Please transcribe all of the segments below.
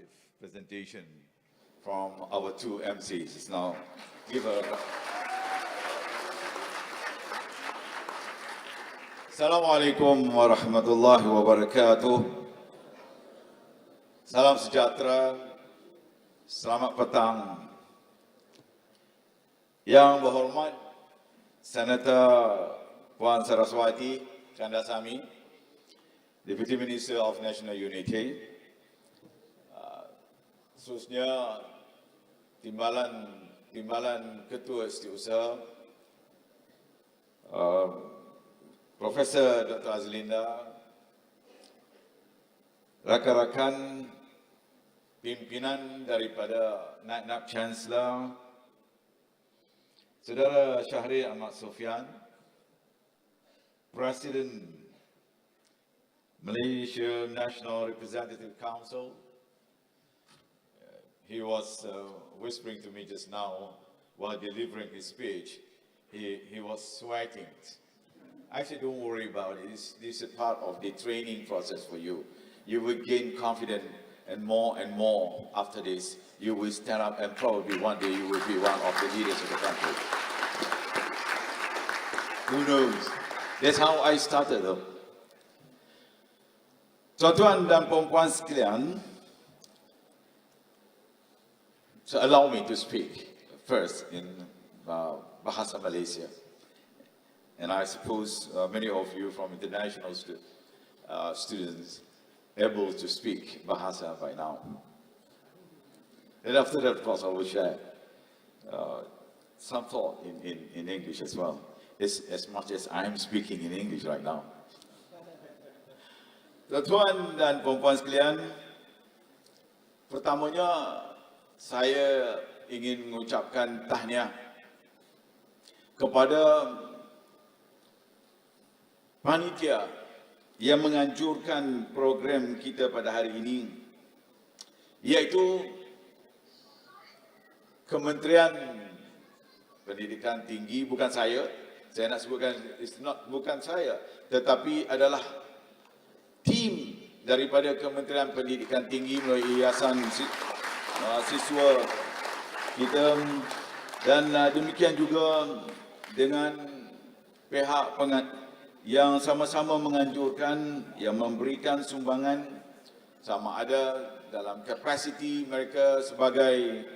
informative presentation from our two MCs. Now, give a... Assalamualaikum warahmatullahi wabarakatuh. Salam sejahtera. Selamat petang. Yang berhormat Senator Puan Saraswati Kandasamy, Deputy Minister of National Unity, khususnya Timbalan Ketua Setiausaha, Profesor Dr. Azlinda, rakan-rakan pimpinan daripada Naib Chancellor, Saudara Syahrir Ahmad Sofyan, President Malaysia National Representative Council. He was whispering to me just now while delivering his speech. He was sweating. Actually, don't worry about it. This is a part of the training process for you. You will gain confidence and more after this. You will stand up and probably one day you will be one of the leaders of the country. Who knows? That's how I started though. Tuan-tuan dan puan-puan sekalian, so allow me to speak first in Bahasa Malaysia. And I suppose many of you from international students able to speak Bahasa by now. And after that, of course, I will share some thought in English as well, as much as I am speaking in English right now. Tuan-tuan dan puan-puan sekalian, pertamanya saya ingin mengucapkan tahniah kepada panitia yang menganjurkan program kita pada hari ini, iaitu Kementerian Pendidikan Tinggi. Bukan saya nak sebutkan, bukan saya, tetapi adalah tim daripada Kementerian Pendidikan Tinggi melalui Yayasan Siswa kita, dan demikian juga dengan pihak yang sama-sama menganjurkan, yang memberikan sumbangan, sama ada dalam kapasiti mereka sebagai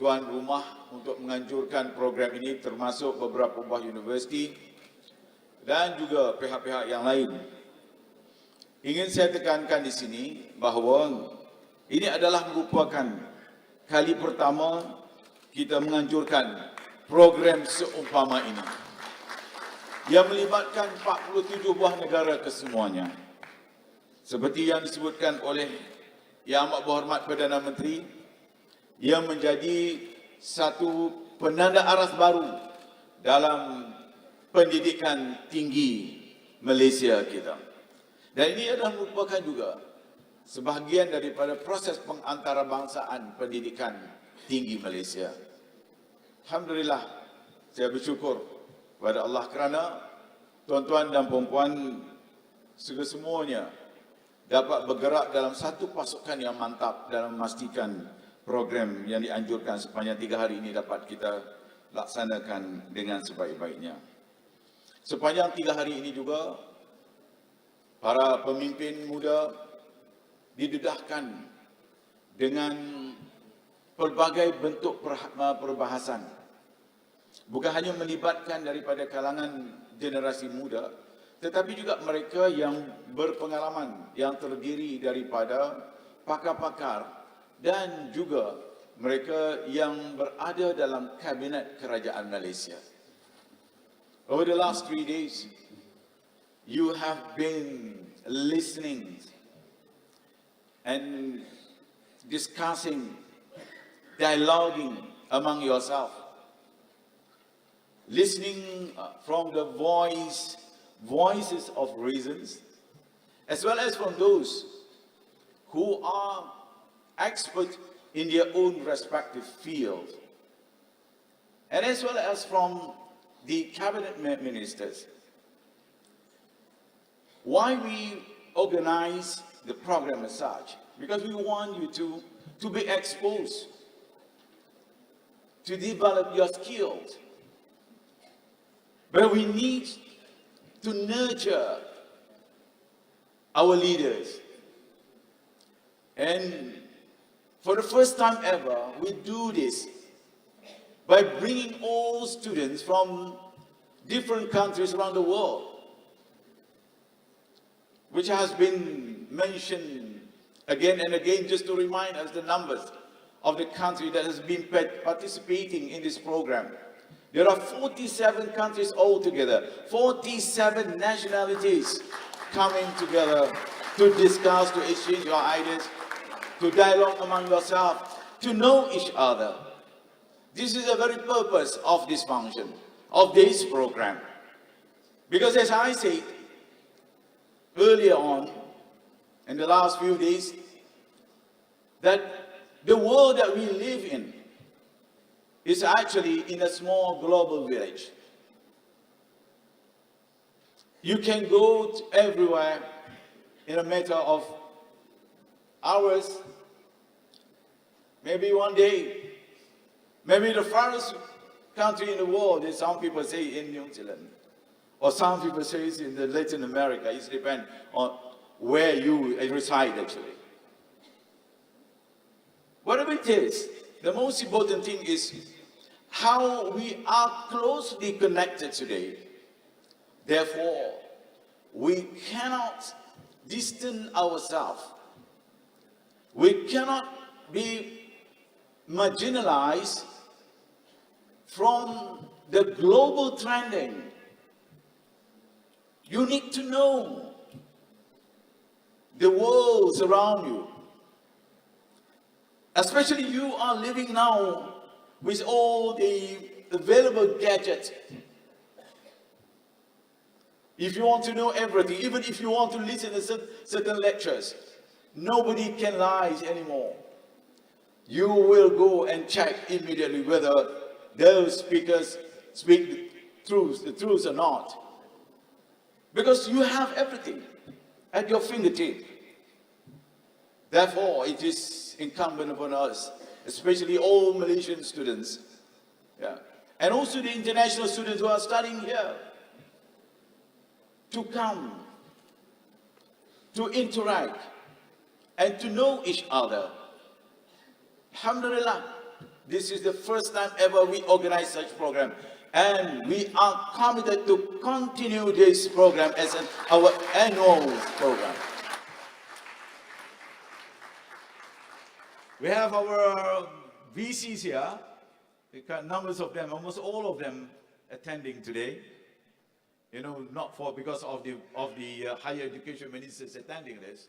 tuan rumah untuk menganjurkan program ini, termasuk beberapa buah universiti dan juga pihak-pihak yang lain. Ingin saya tekankan di sini bahawa ini adalah merupakan kali pertama kita menganjurkan program seumpama ini, yang melibatkan 47 buah negara kesemuanya. Seperti yang disebutkan oleh Yang Amat Berhormat Perdana Menteri, yang menjadi satu penanda aras baru dalam pendidikan tinggi Malaysia kita. Dan ini adalah merupakan juga sebahagian daripada proses pengantarabangsaan pendidikan tinggi Malaysia. Alhamdulillah, saya bersyukur kepada Allah kerana tuan-tuan dan puan-puan semuanya dapat bergerak dalam satu pasukan yang mantap dalam memastikan program yang dianjurkan sepanjang 3 hari ini dapat kita laksanakan dengan sebaik-baiknya. Sepanjang 3 hari ini juga, para pemimpin muda didedahkan dengan pelbagai bentuk perbahasan. Bukan hanya melibatkan daripada kalangan generasi muda, tetapi juga mereka yang berpengalaman, yang terdiri daripada pakar-pakar dan juga mereka yang berada dalam kabinet kerajaan Malaysia. Over the last 3 days, you have been listening and discussing, dialoguing among yourself, listening from the voices of reasons, as well as from those who are experts in their own respective field, and as well as from the cabinet ministers. Why we organize the program as such? because we want you to be exposed, to develop your skills. But we need to nurture our leaders. And for the first time ever, we do this by bringing all students from different countries around the world, which has been mentioned again and again just to remind us the numbers of the country that has been participating in this program. There are 47 countries altogether, 47 nationalities coming together to discuss, to exchange your ideas, to dialogue among yourselves, to know each other. This is the very purpose of this function, of this program. Because as I said earlier on, in the last few days, that the world that we live in is actually in a small global village. You can go to everywhere in a matter of hours, maybe one day. Maybe the farthest country in the world is, some people say, in New Zealand, or some people say it's in the Latin America. It depends on where you reside actually. Whatever it is, the most important thing is how we are closely connected today. Therefore, we cannot distance ourselves. We cannot be marginalized from the global trending. You need to know the world around you. Especially you are living now with all the available gadgets. If you want to know everything, even if you want to listen to certain lectures, nobody can lie anymore. You will go and check immediately whether those speakers speak the truth or not. Because you have everything at your fingertip. Therefore, it is incumbent upon us, especially all Malaysian students, and also the international students who are studying here, to come, to interact, and to know each other. Alhamdulillah, this is the first time ever we organize such program, and we are committed to continue this program as our annual program. We have our VCs here, numbers of them, almost all of them attending today. You know, not because of the higher education ministers attending this,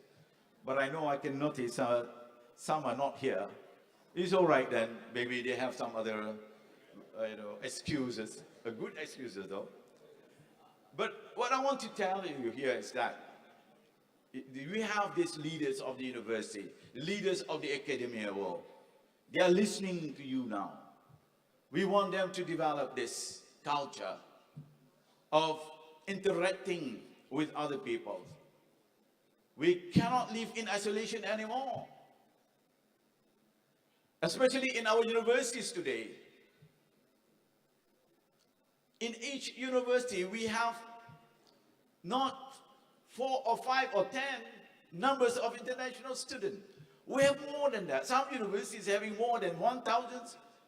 but I know I can notice some are not here. It's all right then. Maybe they have some other, excuses. Good excuses though. But what I want to tell you here is that we have these leaders of the university, leaders of the academia world. They are listening to you now. We want them to develop this culture of interacting with other people. We cannot live in isolation anymore. Especially in our universities today. In each university, we have not 4 or 5 or 10 numbers of international students. We have more than that. Some universities having more than 1,000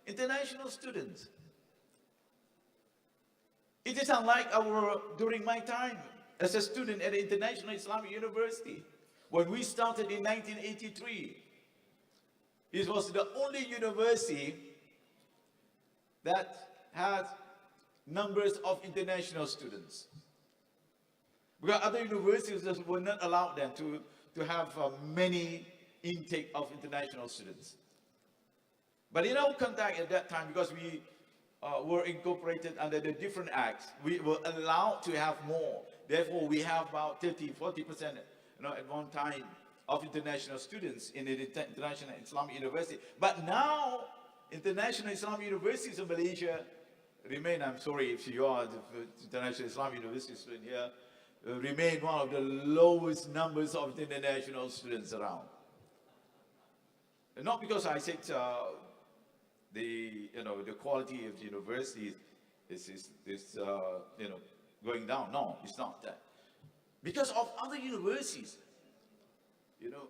international students. It is unlike during my time as a student at the International Islamic University. When we started in 1983, it was the only university that had numbers of international students. Because other universities were not allowed then to have many intake of international students. But in our contact at that time, because we were incorporated under the different acts, we were allowed to have more. Therefore, we have about 30–40% at one time of international students in the International Islamic University. But now, International Islamic Universities of Malaysia remain, I'm sorry if you are the International Islamic University student here, remain one of the lowest numbers of international students around. Not because I said the quality of the university is going down. No, it's not that. Because of other universities,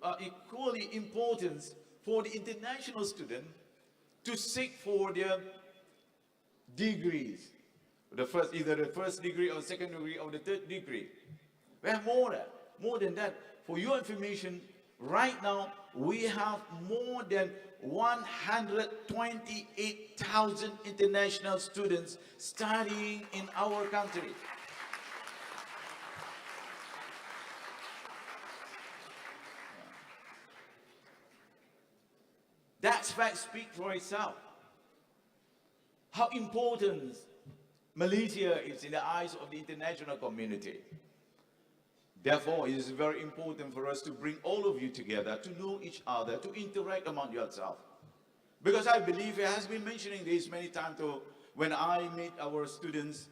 are equally important for the international student to seek for their degrees, either the first degree or second degree or the third degree. We have more than that. For your information, right now we have more than 128,000 international students studying in our country. That fact speaks for itself. How important Malaysia is in the eyes of the international community. Therefore, it is very important for us to bring all of you together, to know each other, to interact among yourself. Because I believe, it has been mentioning this many times, when I meet our students,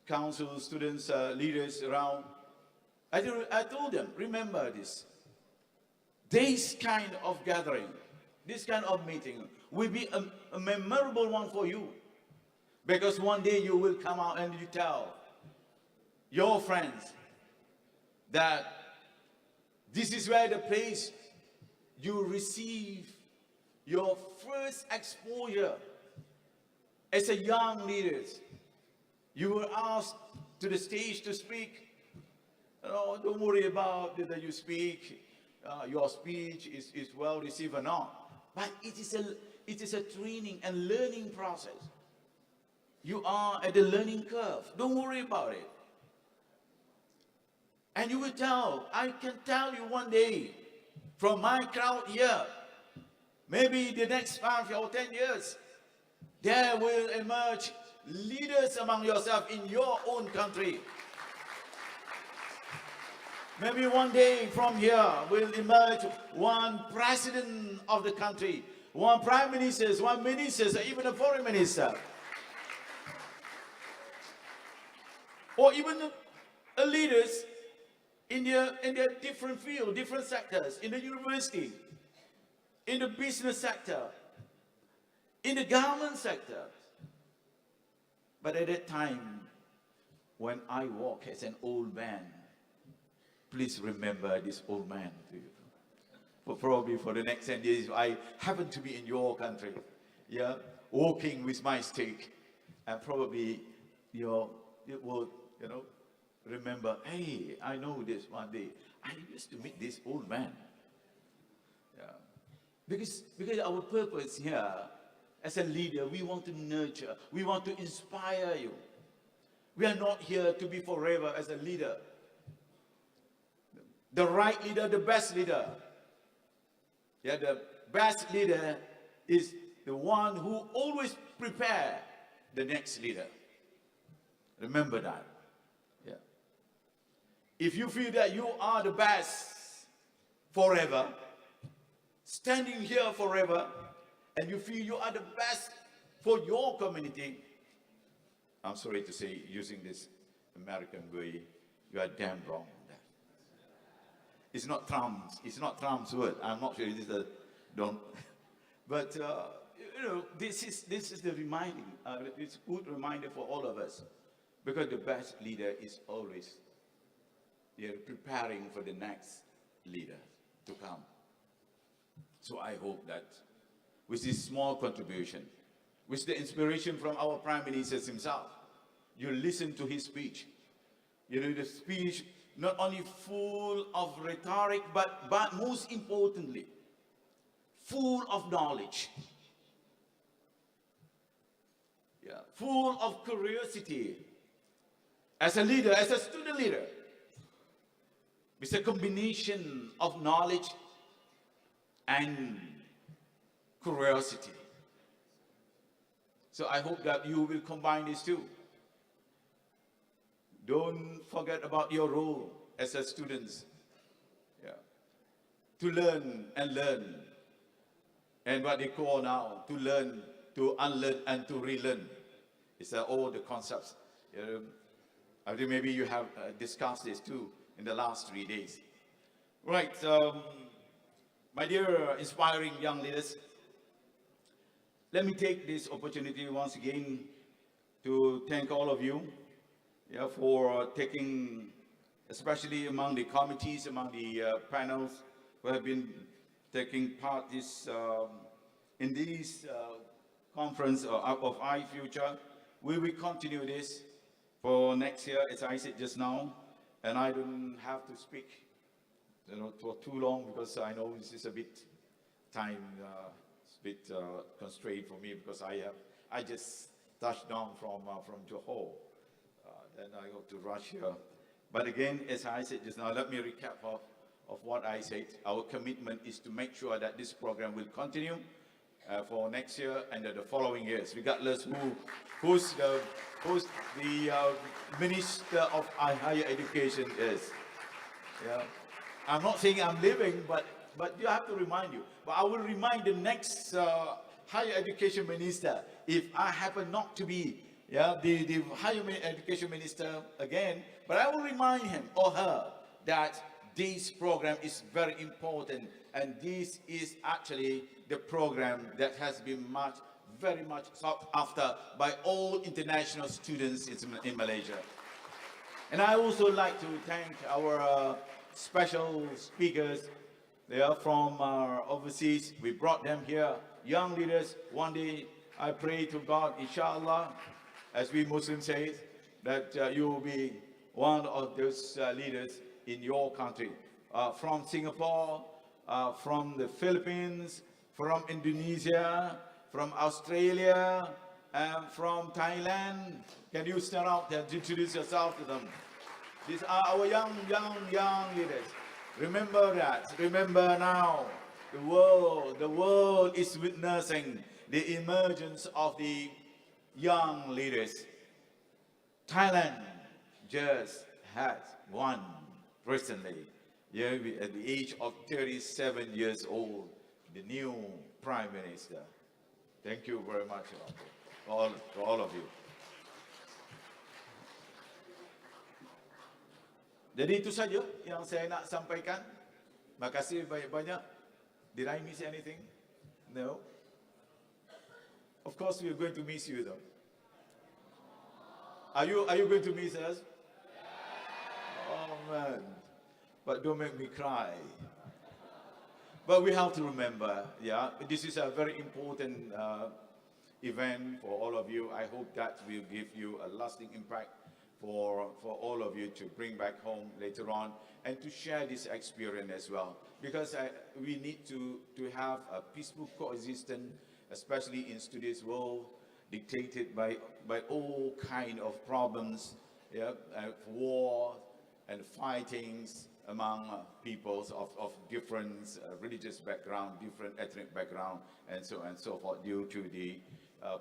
council, students, leaders around, I told them, remember this. This kind of gathering, this kind of meeting will be a memorable one for you. Because one day you will come out and you tell your friends that this is where the place you receive your first exposure as a young leader. You were asked to the stage to speak. Don't worry about whether you speak, your speech is well received or not. But it is a training and learning process. You are at the learning curve. Don't worry about it. And you will I can tell you one day, from my crowd here, maybe the next 5 or 10 years, there will emerge leaders among yourself in your own country. Maybe one day from here will emerge one president of the country, one prime minister, one minister, even a foreign minister. Or even a leaders in their different fields, different sectors, in the university, in the business sector, in the government sector. But at that time, when I walk as an old man, please remember this old man to you. Probably for the next 10 years, I happen to be in your country, walking with my stick, and probably it will, remember, hey, I know this one day. I used to meet this old man. Because our purpose here, as a leader, we want to nurture, we want to inspire you. We are not here to be forever as a leader. The right leader, the best leader. The best leader is the one who always prepare the next leader. Remember that. If you feel that you are the best forever, standing here forever, and you feel you are the best for your community, I'm sorry to say, using this American way, you are damn wrong. It's not Trump's word. I'm not sure it is but this is the reminding. It's a good reminder for all of us, because the best leader is always preparing for the next leader to come. So I hope that with this small contribution, with the inspiration from our Prime Minister himself, you listen to his speech. The speech not only full of rhetoric, but most importantly, full of knowledge. Full of curiosity. As a leader, as a student leader, it's a combination of knowledge and curiosity. So I hope that you will combine these two. Don't forget about your role as a student. To learn and learn. And what they call now, to learn, to unlearn, and to relearn. It's all the concepts. I think maybe you have discussed this too in the last 3 days. Right. My dear inspiring young leaders, let me take this opportunity once again to thank all of you, yeah, for taking, especially among the committees, among the panels who have been taking part in this conference of Ifuture. We will continue this for next year, as I said just now, and I don't have to speak, for too long because I know this is a bit time, it's a bit constrained for me because I just touched down from Johor. Then I got to rush here. But again, as I said just now, let me recap of what I said. Our commitment is to make sure that this program will continue for next year and the following years, regardless who's the Minister of Higher Education is. Yeah. I'm not saying I'm leaving, but you have to remind you. But I will remind the next Higher Education Minister, if I happen not to be the Higher Education Minister again, but I will remind him or her that this program is very important, and this is actually the program that has been very much sought after by all international students in Malaysia. And I also like to thank our special speakers. They are from overseas. We brought them here, young leaders. One day, I pray to God, inshallah, as we Muslims say, that you will be one of those leaders in your country. From Singapore, from the Philippines, from Indonesia, from Australia, and from Thailand. Can you stand up and introduce yourself to them? These are our young leaders. Remember that. Remember now. The world is witnessing the emergence of the young leaders. Thailand just had one recently, at the age of 37 years old, the new Prime Minister. Thank you very much to all of you. Jadi itu saja yang saya nak sampaikan. Makasih banyak-banyak. Did I miss anything? No. Of course, we are going to miss you, though. Are you going to miss us? Oh man! But don't make me cry. But we have to remember, this is a very important event for all of you. I hope that will give you a lasting impact for all of you to bring back home later on and to share this experience as well. Because we need to have a peaceful coexistence, especially in today's world, dictated by all kind of problems, war and fightings among peoples of different religious background, different ethnic background, and so on and so forth, due to the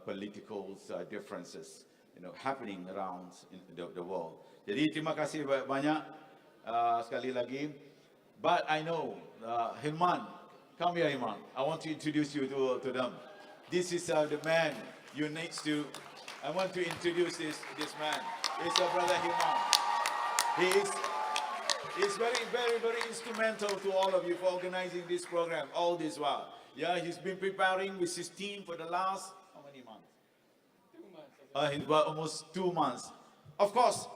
political differences happening around in the world. Jadi terima kasih banyak sekali lagi. But I know, Hilman, come here, Hilman. I want to introduce you to them. This is the man you need to. I want to introduce this man. It's our brother Hilman. He's very, very, very instrumental to all of you for organizing this program all this while. Yeah, he's been preparing with his team for the last, how many months? 2 months. Almost 2 months. Of course,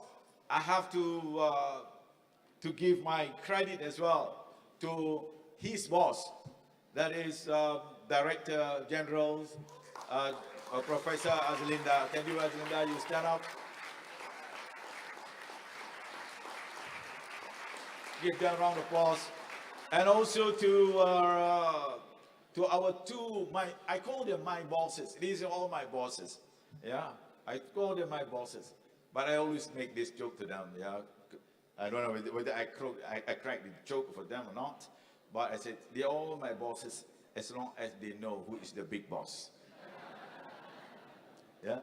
I have to give my credit as well to his boss, that is Director General, Professor Azlinda. Can you, Azlinda, you stand up? Give them a round of applause. And also to our I call them my bosses. These are all my bosses. Yeah, I call them my bosses. But I always make this joke to them. Yeah, I don't know whether I crack the joke for them or not. But I said, they're all my bosses as long as they know who is the big boss. Yeah.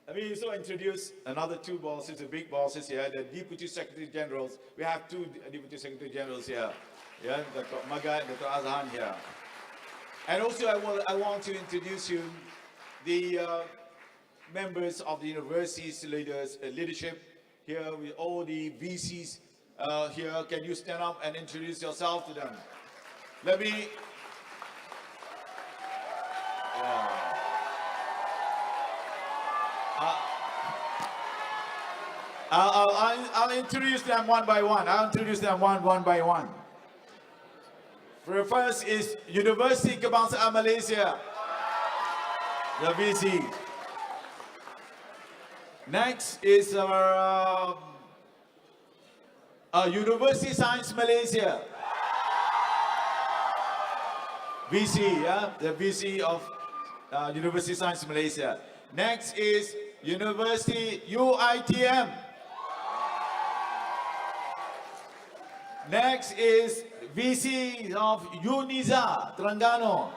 Let me also introduce another 2 bosses, the big bosses here, the Deputy Secretary Generals. We have 2 Deputy Secretary Generals here. Yeah, Dr. Maga and Dr. Azhan here. And also I want to introduce you the members of the university's leadership here with all the VCs here. Can you stand up and introduce yourself to them? Let me. Uh, I'll introduce them one by one. I'll introduce them one by one. First is University Kebangsaan Malaysia, the VC. Next is our University Science Malaysia, VC, yeah, the VC of University Science Malaysia. Next is University UITM. Next is VC of UNISA, Terengganu.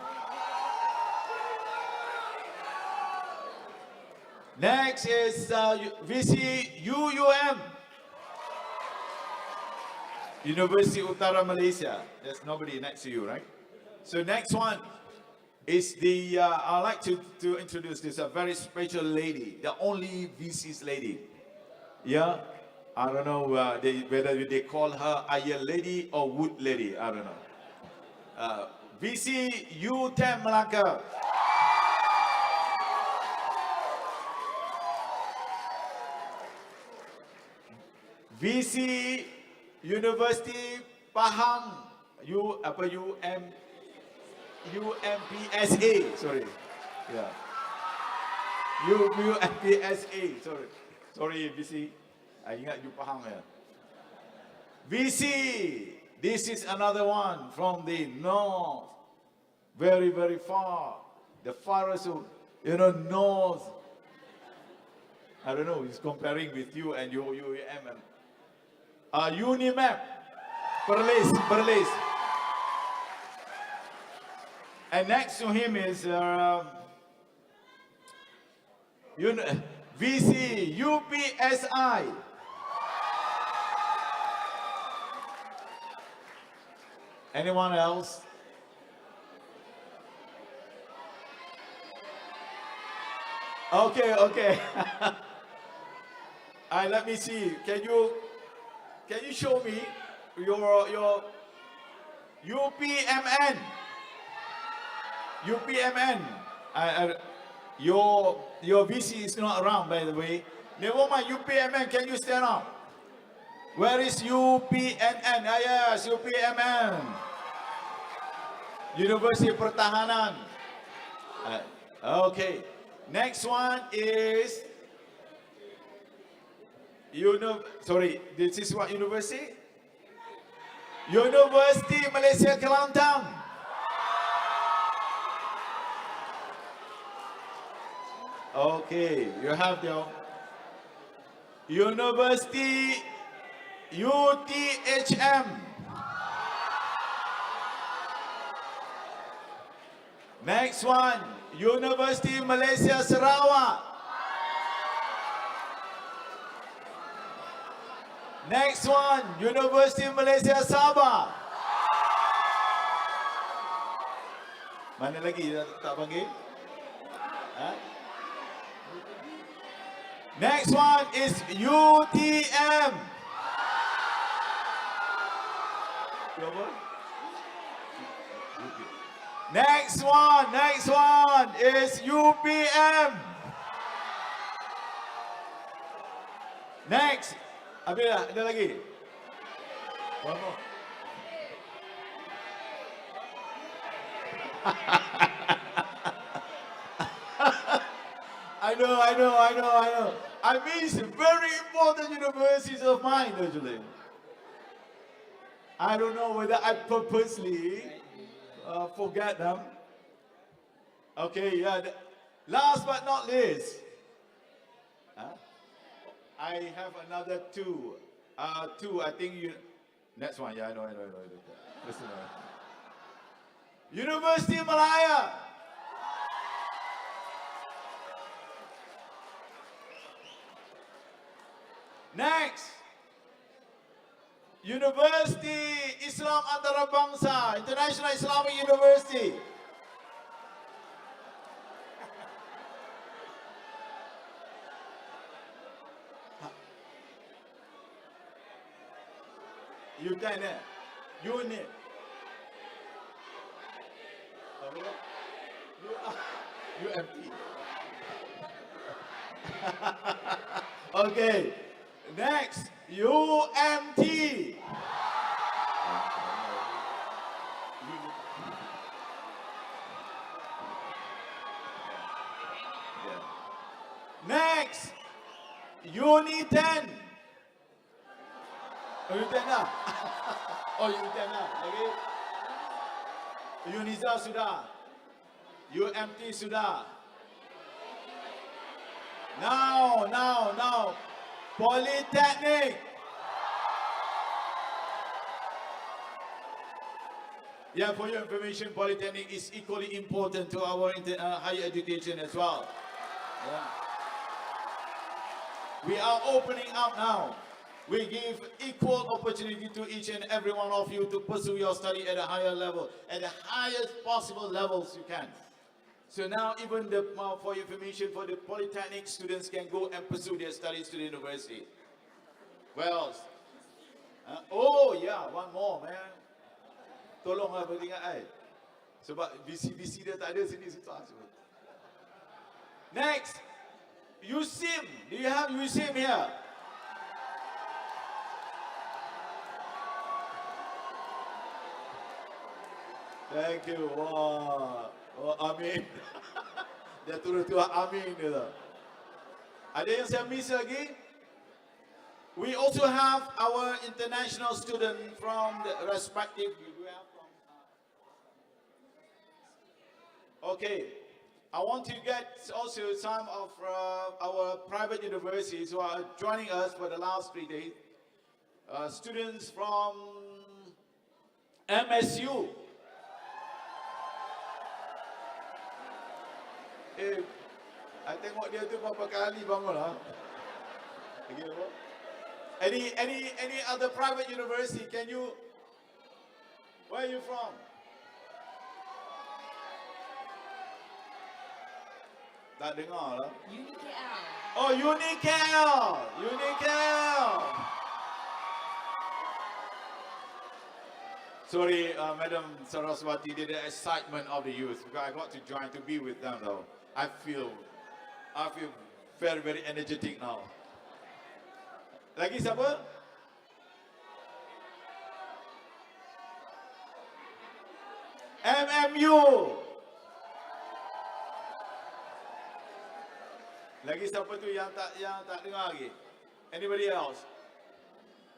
Next is VC UUM, University Utara Malaysia. There's nobody next to you, right? So next one is the, I'd like to introduce this, a very special lady, the only VC's lady. Yeah, I don't know whether they call her Iron Lady or Wood Lady, I don't know. VC U10 Melaka. VC University Pahang UMPSA, sorry. Yeah. UMPSA, sorry VC. I ingat you Pahang ya. VC, this is another one from the north. Very, very far. The farthest, north. I don't know, he's comparing with you and UUM. Unimap, Perlis. And next to him is VC UPSI. Anyone else? Okay. Let me see. Can you show me your UPMN? UPMN. Your VC is not around, by the way. Never mind, UPMN. Can you stand up? Where is UPNN? Yes, UPMN. University Pertahanan. Okay. Next one is this is what university? University Malaysia Kelantan. Okay, you have the University UTHM. Next one, University Malaysia Sarawak. Next one, University Malaysia Sabah. Mana lagi tak panggil? Next one is UTM. Next one is UPM. Next, ada lagi? One more. I know. I miss very important universities of mine, actually. I don't know whether I purposely forget them. Okay, yeah. Last but not least, I have another two. I think you. Next one, yeah, I know. Listen, University Malaya. Next, University Islam Antarabangsa, International Islamic University. You can, unit. You empty. Okay. Next, UMT. Next, Uni 10. Uni 10 lah. Oh, Uni 10 lah. Lagi. Uniza sudah. UMT sudah. Now. Polytechnic. Yeah, for your information, Polytechnic is equally important to our higher education as well. Yeah. We are opening up now. We give equal opportunity to each and every one of you to pursue your study at a higher level, at the highest possible levels you can. So now even for your information, for the Polytechnic students can go and pursue their studies to the university. Where else? Oh yeah, one more man. Tolonglah beringat ai. Sebab visi dia tak ada sini susah sebut. Next, USIM. Do you have USIM here? Thank you. Wah, amin. Dia turut-turut amin dia tu. Ada yang saya miss lagi? We also have our international student from the respective. Okay, I want to get also some of our private universities who are joining us for the last 3 days. Students from MSU. I tengok dia tu berapa kali bangun lah. Any other private university? Can you? Where are you from? Tak dengar lah. UniKL. Oh, UniKL. Sorry, Madam Saraswati, the excitement of the youth. Because I got to join to be with them though. I feel very, very energetic now. Lagi siapa? MMU. Lagi siapa tu yang tak dengar lagi? Anybody else?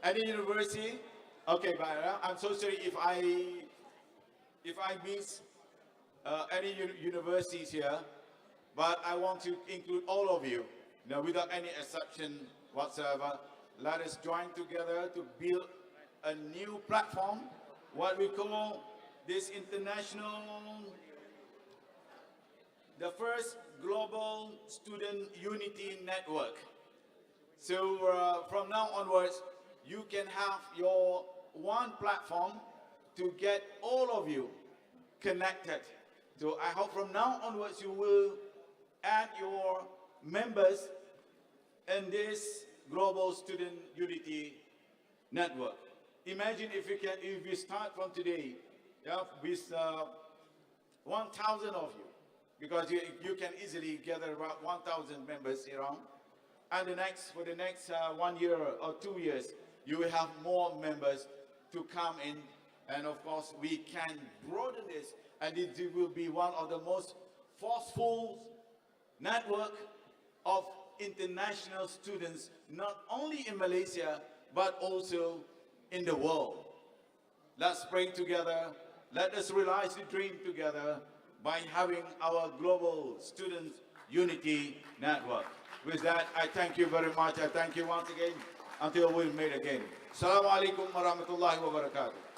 Any university? Okay, but I'm so sorry if I miss any universities here, but I want to include all of you. Now, without any exception whatsoever, let us join together to build a new platform, what we call this international, the first global student unity network. So from now onwards, you can have your one platform to get all of you connected. So I hope from now onwards you will add your members in this global student unity network. Imagine if we start from today, yeah, with 1,000 of you, because you can easily gather about 1,000 members around. And for the next 1 year or 2 years, you will have more members to come in. And of course, we can broaden this, and it will be one of the most forceful network of international students, not only in Malaysia, but also in the world. Let's pray together. Let us realize the dream together by having our global student unity network. With that, I thank you very much. I thank you once again until we meet again. Assalamu alaikum warahmatullahi wabarakatuh.